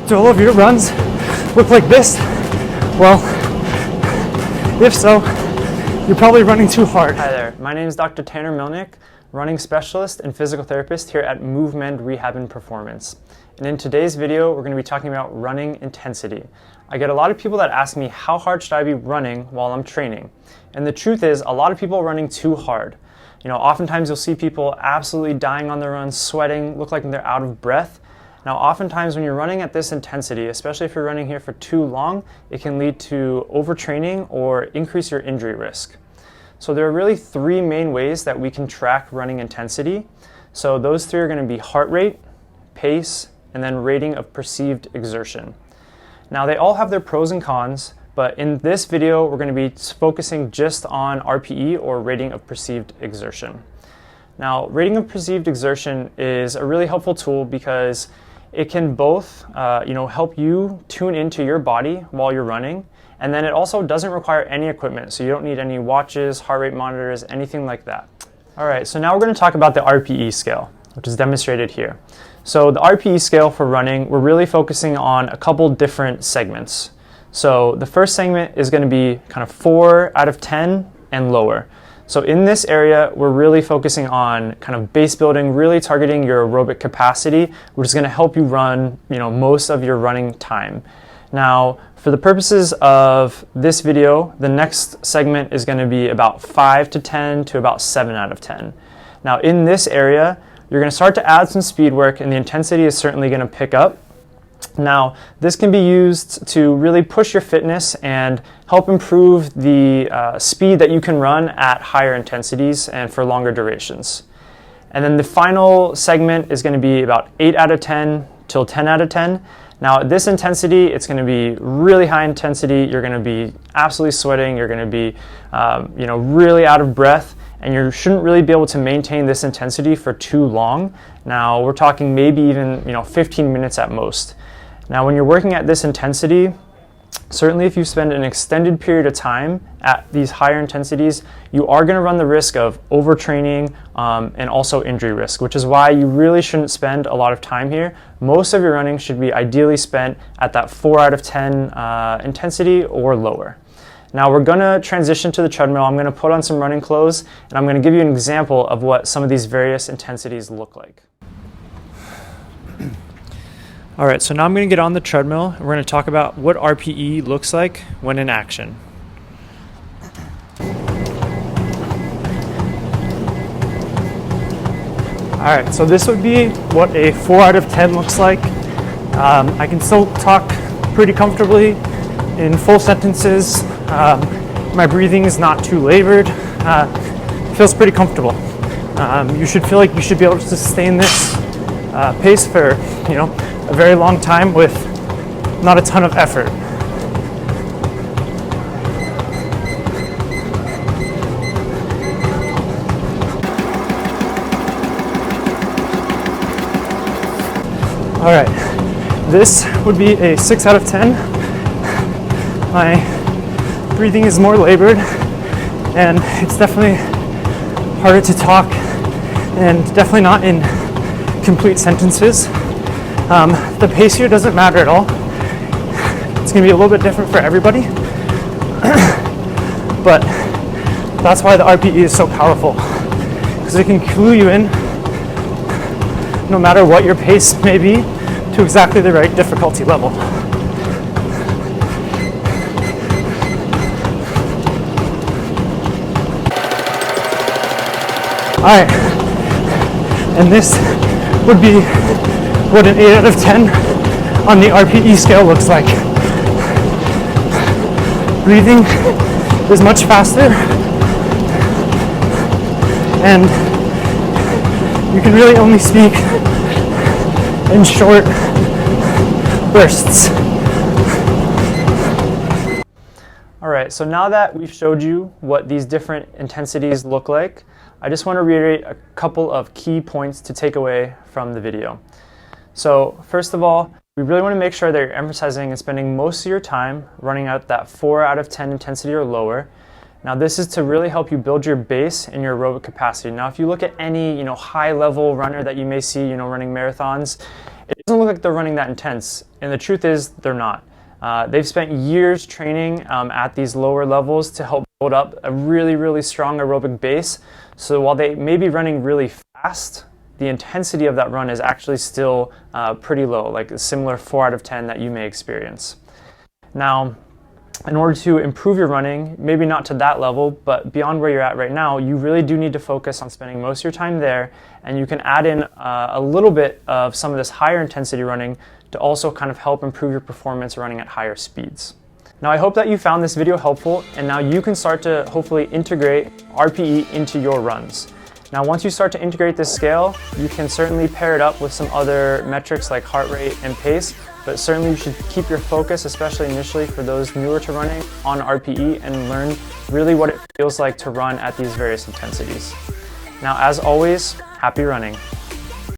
Do all of your runs look like this? Well, if so, you're probably running too hard. Hi there, my name is Dr. Tanner Melnick, running specialist and physical therapist here at MoveMend Rehab and Performance. And in today's video, we're going to be talking about running intensity. I get a lot of people that ask me, how hard should I be running while I'm training? And the truth is, a lot of people are running too hard. You know, oftentimes you'll see people absolutely dying on their runs, sweating, look like they're out of breath. Now, oftentimes when you're running at this intensity, especially if you're running here for too long, it can lead to overtraining or increase your injury risk. So there are really three main ways that we can track running intensity. So those three are going to be heart rate, pace, and then rating of perceived exertion. Now, they all have their pros and cons, but in this video, we're going to be focusing just on RPE, or rating of perceived exertion. Now, rating of perceived exertion is a really helpful tool because it can both help you tune into your body while you're running, and then it also doesn't require any equipment, so you don't need any watches, heart rate monitors, anything like that. All right, so now we're going to talk about the RPE scale, which is demonstrated here. So the RPE scale for running, we're really focusing on a couple different segments. So the first segment is going to be kind of 4 out of 10 and lower. So in this area, we're really focusing on kind of base building, really targeting your aerobic capacity, which is going to help you run, most of your running time. Now, for the purposes of this video, the next segment is going to be about 5 to 10 to about 7 out of 10. Now, in this area, you're going to start to add some speed work, and the intensity is certainly going to pick up. Now, this can be used to really push your fitness and help improve the speed that you can run at higher intensities and for longer durations. And then the final segment is going to be about 8 out of 10 till 10 out of 10. Now, at this intensity, it's going to be really high intensity. You're going to be absolutely sweating. You're going to be, really out of breath. And you shouldn't really be able to maintain this intensity for too long. Now, we're talking maybe even 15 minutes at most. Now, when you're working at this intensity, certainly if you spend an extended period of time at these higher intensities, you are going to run the risk of overtraining and also injury risk, which is why you really shouldn't spend a lot of time here. Most of your running should be ideally spent at that 4 out of 10 intensity or lower. Now we're going to transition to the treadmill. I'm going to put on some running clothes, and I'm going to give you an example of what some of these various intensities look like. All right, so now I'm going to get on the treadmill, and we're going to talk about what RPE looks like when in action. All right, so this would be what a 4 out of 10 looks like. I can still talk pretty comfortably in full sentences. My breathing is not too labored. Feels pretty comfortable. You should feel like you should be able to sustain this pace for a very long time with not a ton of effort. All right, this would be a 6 out of 10. My breathing is more labored, and it's definitely harder to talk, and definitely not in complete sentences. The pace here doesn't matter at all. It's going to be a little bit different for everybody, but that's why the RPE is so powerful, because it can clue you in, no matter what your pace may be, to exactly the right difficulty level. All right, and this would be what an 8 out of 10 on the RPE scale looks like. Breathing is much faster, and you can really only speak in short bursts. All right, so now that we've showed you what these different intensities look like, I just want to reiterate a couple of key points to take away from the video. So first of all, we really want to make sure that you're emphasizing and spending most of your time running at that 4 out of 10 intensity or lower. Now this is to really help you build your base and your aerobic capacity. Now if you look at any high level runner that you may see running marathons, it doesn't look like they're running that intense, and the truth is they're not. They've spent years training at these lower levels to help build up a really, really strong aerobic base. So while they may be running really fast, the intensity of that run is actually still pretty low, like a similar 4 out of 10 that you may experience. Now, in order to improve your running, maybe not to that level, but beyond where you're at right now, you really do need to focus on spending most of your time there, and you can add in a little bit of some of this higher intensity running to also kind of help improve your performance running at higher speeds. Now, I hope that you found this video helpful, and now you can start to hopefully integrate RPE into your runs. Now, once you start to integrate this scale, you can certainly pair it up with some other metrics like heart rate and pace, but certainly you should keep your focus, especially initially for those newer to running, on RPE and learn really what it feels like to run at these various intensities. Now, as always, happy running.